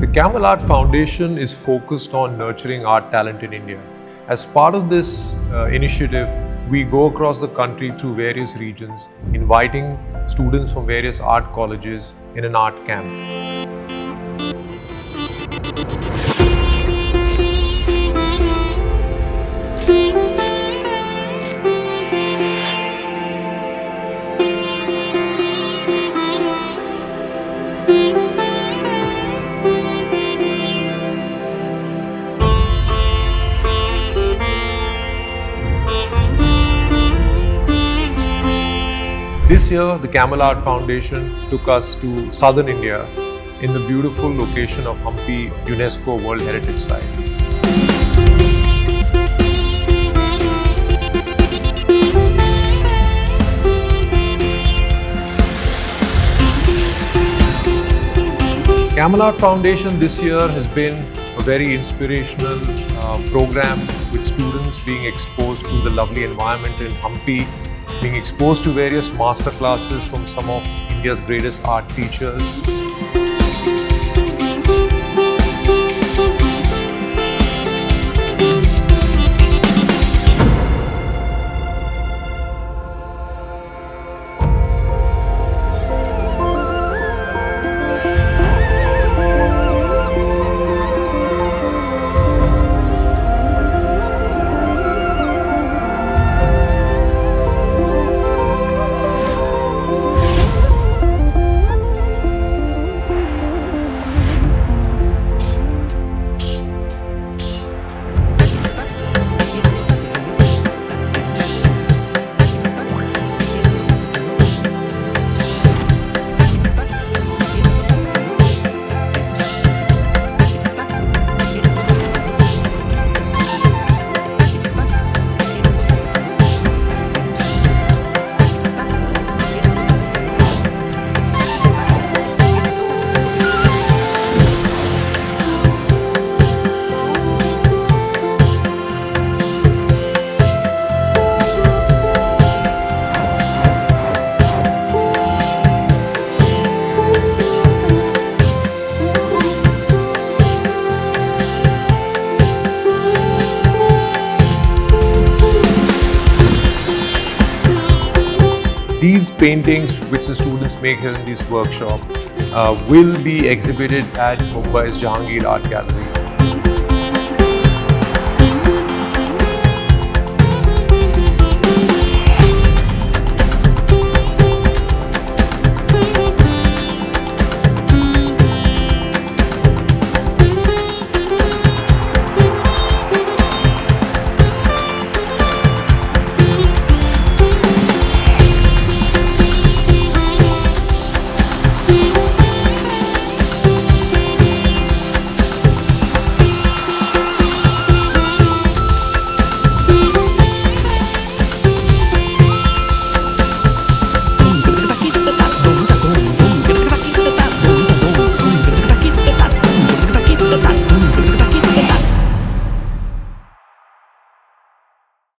The Camel Art Foundation is focused on nurturing art talent in India. As part of this initiative, we go across the country through various regions, inviting students from various art colleges in an art camp. This year, the Camel Art Foundation took us to southern India in the beautiful location of Hampi, UNESCO World Heritage Site. Camel Art Foundation this year has been a very inspirational program with students being exposed to the lovely environment in Hampi, being exposed to various masterclasses from some of India's greatest art teachers. These paintings which the students make here in this workshop will be exhibited at Mumbai's Jangar Art Gallery.